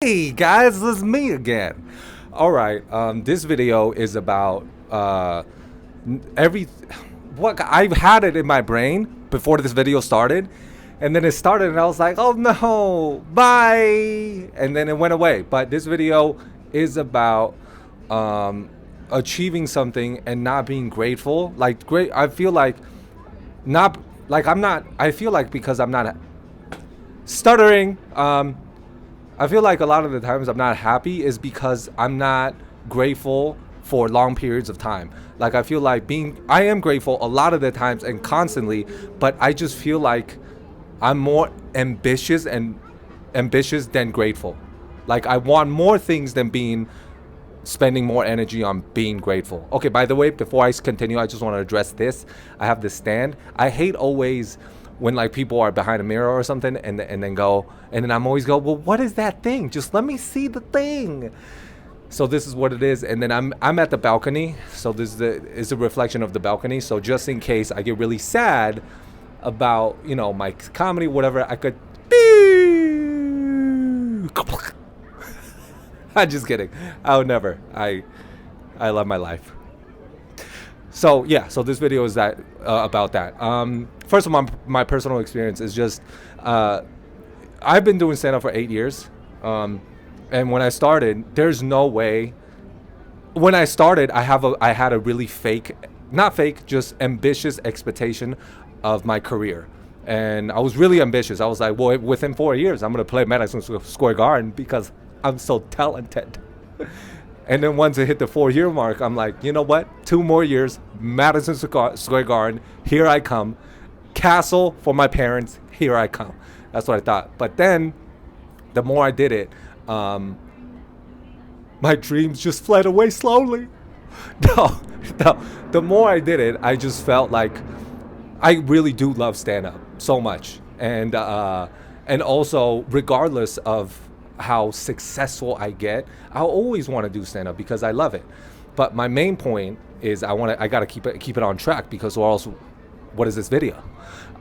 Hey guys, it's me again. All right, this video is about every what I've had it in my brain before this video started, and then it started, and I was like, oh no, bye, and then it went away. But this video is about achieving something and not being grateful. Like great, I feel like not like I'm not. I feel like because I'm not stuttering. I feel like a lot of the times I'm not happy is because I'm not grateful for long periods of time. Like I feel like I am grateful a lot of the times and constantly, but I just feel like I'm more ambitious than grateful. Like I want more things than spending more energy on being grateful. Okay, by the way, before I continue, I just want to address this. I have this stand. I hate always when like people are behind a mirror or something and then I'm always go, well, what is that thing? Just let me see the thing. So this is what it is, and then I'm at the balcony. So this is a reflection of the balcony. So just in case I get really sad about my comedy, whatever, I could. I'm just kidding. I would never. I love my life. So yeah, so this video is about that. First of all, my personal experience is just I've been doing stand-up for 8 years, and when I started, there's no way. When I started, I had a really not fake, just ambitious expectation of my career, and I was really ambitious. I was like, well, within 4 years, I'm gonna play Madison Square Garden because I'm so talented. And then once it hit the 4-year mark, I'm like, you know what? 2 more years, Madison Square Garden, here I come. Castle for my parents, here I come. That's what I thought. But then, the more I did it, my dreams just fled away slowly. No. The more I did it, I just felt like I really do love stand-up so much. And also, regardless of how successful I get, I'll always want to do stand-up because I love it. But my main point is I gotta keep it on track, because or else what is this video?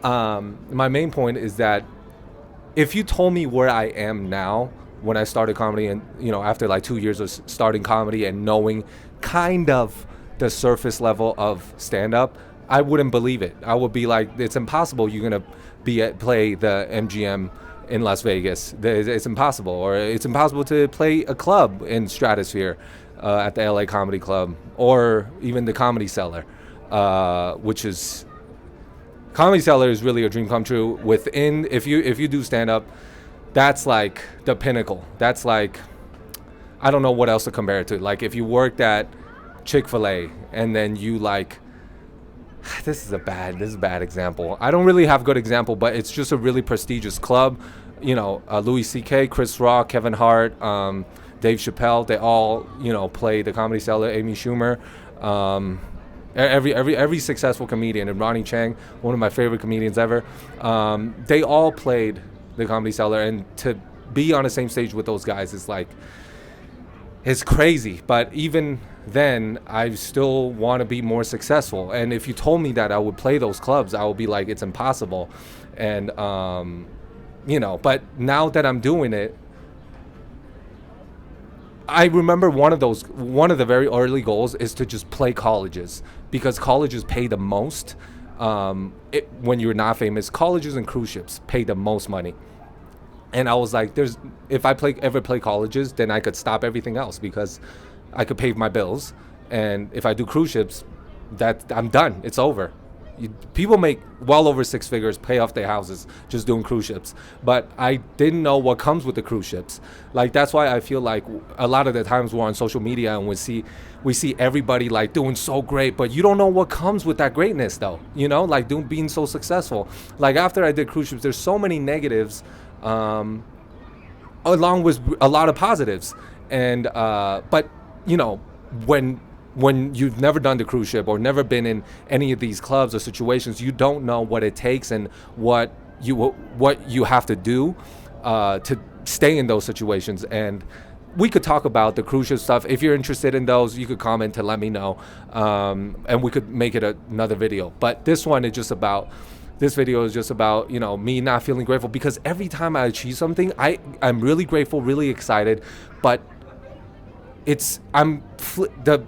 My main point is that if you told me where I am now when I started comedy, and after like 2 years of starting comedy and knowing kind of the surface level of stand-up, I wouldn't believe it. I would be like, it's impossible you're gonna play the MGM in Las Vegas. It's impossible. Or it's impossible to play a club in Stratosphere at the LA Comedy Club, or even the Comedy Cellar, which is Comedy Cellar is really a dream come true. If you do stand up, that's like the pinnacle. That's like, I don't know what else to compare it to. Like if you worked at Chick-fil-A and then you like, this is a bad example. I don't really have good example, but it's just a really prestigious club. Louis C.K., Chris Rock, Kevin Hart, Dave Chappelle, they all play the Comedy Cellar. Amy Schumer, every successful comedian, and Ronnie Chang, one of my favorite comedians ever. They all played the Comedy Cellar, and to be on the same stage with those guys is like, it's crazy. But even then, I still want to be more successful. And if you told me that I would play those clubs, I would be like, it's impossible. And but now that I'm doing it, I remember one of the very early goals is to just play colleges, because colleges pay the most. When you're not famous, colleges and cruise ships pay the most money. And I was like, if I ever play colleges, then I could stop everything else, because I could pay my bills. And if I do cruise ships, I'm done. It's over. People make well over 6 figures, pay off their houses just doing cruise ships. But I didn't know what comes with the cruise ships. Like that's why I feel like a lot of the times we're on social media and we see everybody like doing so great, but you don't know what comes with that greatness though. Like being so successful. Like after I did cruise ships, there's so many negatives, along with a lot of positives. And but when you've never done the cruise ship or never been in any of these clubs or situations, you don't know what it takes and what you have to do to stay in those situations. And we could talk about the cruise ship stuff. If you're interested in those, you could comment to let me know, and we could make it another video. But this one is just about this video is just about, you know, me not feeling grateful, because every time I achieve something, I'm really grateful, really excited, but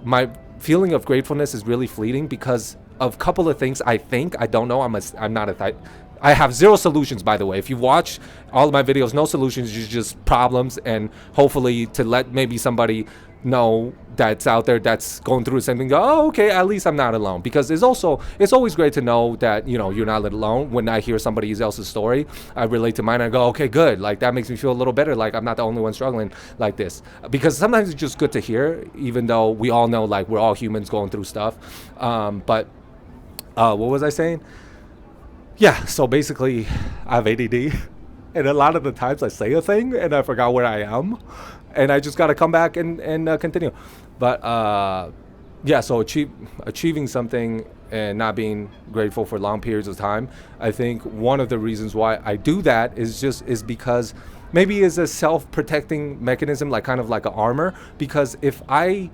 my feeling of gratefulness is really fleeting because of a couple of things. I don't know. I'm not a type. I have zero solutions, by the way. If you watch all of my videos, no solutions, just problems, and hopefully to let maybe somebody know that's out there that's going through the same thing. Go, oh, okay, at least I'm not alone. Because it's always great to know that, you know, you're not alone. When I hear somebody else's story, I relate to mine. I go, okay, good. Like, that makes me feel a little better. Like, I'm not the only one struggling like this. Because sometimes it's just good to hear, even though we all know, like, we're all humans going through stuff. But what was I saying? Yeah, so basically, I have ADD, and a lot of the times I say a thing, and I forgot where I am, and I just got to come back and continue. But, yeah, so achieving something and not being grateful for long periods of time, I think one of the reasons why I do that is because maybe it's a self-protecting mechanism, like kind of like an armor, because if I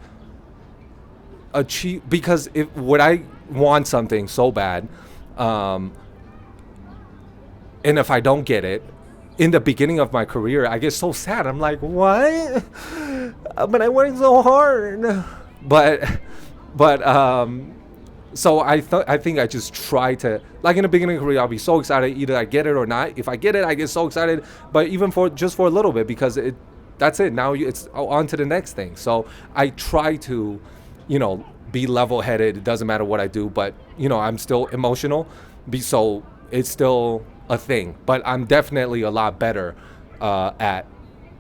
when I want something so bad, and if I don't get it, in the beginning of my career, I get so sad. I'm like, what? But I worked so hard. So I think I just try to, like in the beginning of the career, I'll be so excited. Either I get it or not. If I get it, I get so excited. But even for a little bit, because that's it. Now it's on to the next thing. So I try to, you know, be level-headed. It doesn't matter what I do, but, you know, I'm still emotional. So it's still a thing, but I'm definitely a lot better at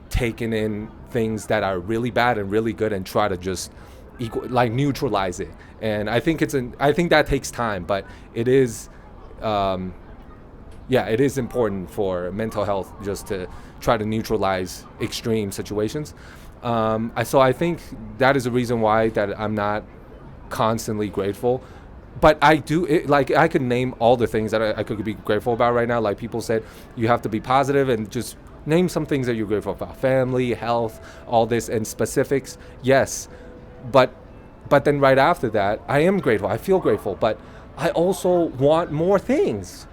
taking in things that are really bad and really good and try to just neutralize it. And I think I think that takes time, but it is it is important for mental health just to try to neutralize extreme situations. So I think that is the reason why that I'm not constantly grateful. But I I could name all the things that I could be grateful about right now. Like people said, you have to be positive and just name some things that you're grateful about. Family, health, all this, and specifics. Yes. But then right after that, I am grateful. I feel grateful. But I also want more things.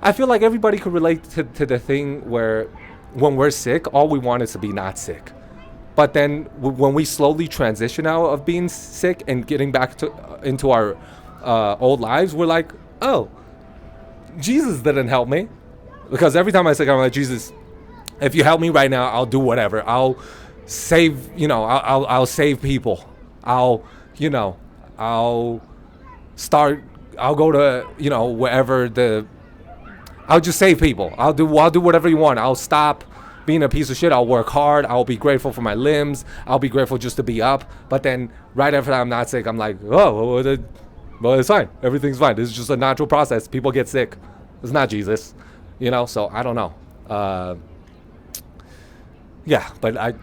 I feel like everybody could relate to the thing where when we're sick, all we want is to be not sick. But then when we slowly transition out of being sick and getting back into our old lives, we're like, oh, Jesus didn't help me. Because every time I say, I'm like, Jesus, if you help me right now, I'll do whatever. I'll save, you know, I'll save people. I'll go to, you know, wherever I'll just save people. I'll do whatever you want. I'll stop being a piece of shit. I'll work hard. I'll be grateful for my limbs. I'll be grateful just to be up. But then right after I'm not sick, I'm like, oh, well, it's fine. Everything's fine. This is just a natural process. People get sick. It's not Jesus, you know? So I don't know. Yeah, but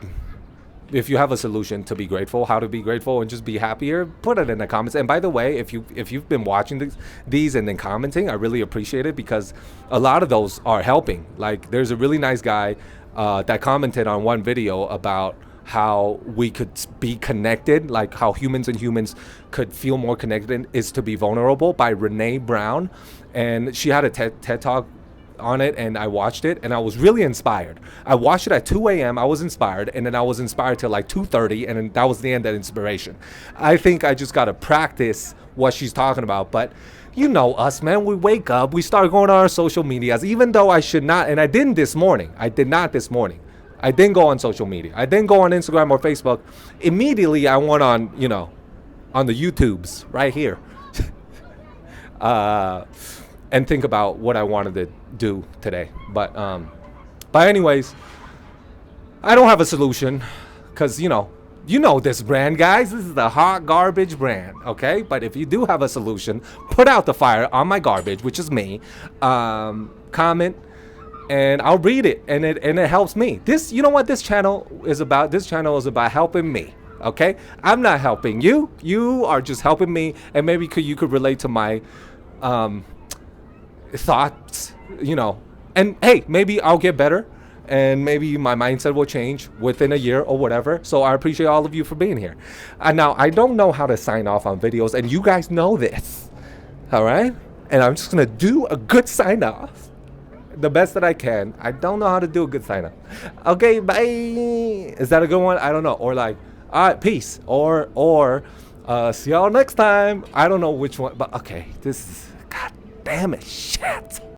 if you have a solution to be grateful, how to be grateful and just be happier, put it in the comments. And by the way, if you've been watching these and then commenting, I really appreciate it, because a lot of those are helping. Like, there's a really nice guy that commented on one video about how we could be connected, like how humans could feel more connected is to be vulnerable, by Renee Brown. And she had a TED Talk on it, and I watched it, and I was really inspired. I watched it at 2 a.m. I was inspired, and then I was inspired till like 2:30, and then that was the end of the inspiration. I think I just got to practice what she's talking about. But you know us, man, we wake up, we start going on our social medias, even though I should not, and I didn't this morning. I did not this morning. I didn't go on social media. I didn't go on Instagram or Facebook. Immediately, I went on, you know, on the YouTubes right here. And think about what I wanted to do today. But anyways, I don't have a solution, because, you know this brand, guys. This is the hot garbage brand, okay? But if you do have a solution, put out the fire on my garbage, which is me. Comment, and I'll read it, and it helps me. This, you know what this channel is about? This channel is about helping me, okay? I'm not helping you. You are just helping me, and maybe you could relate to my thoughts, you know. And hey, maybe I'll get better, and maybe my mindset will change within a year or whatever. So I appreciate all of you for being here. And now I don't know how to sign off on videos, and you guys know this, all right? and I'm just gonna do a good sign off the best that I can. I don't know how to do a good sign off. Okay, bye. Is that a good one? I don't know. Or like, all right, peace. Or see y'all next time. I don't know which one, but okay. This is, god damn it, shit.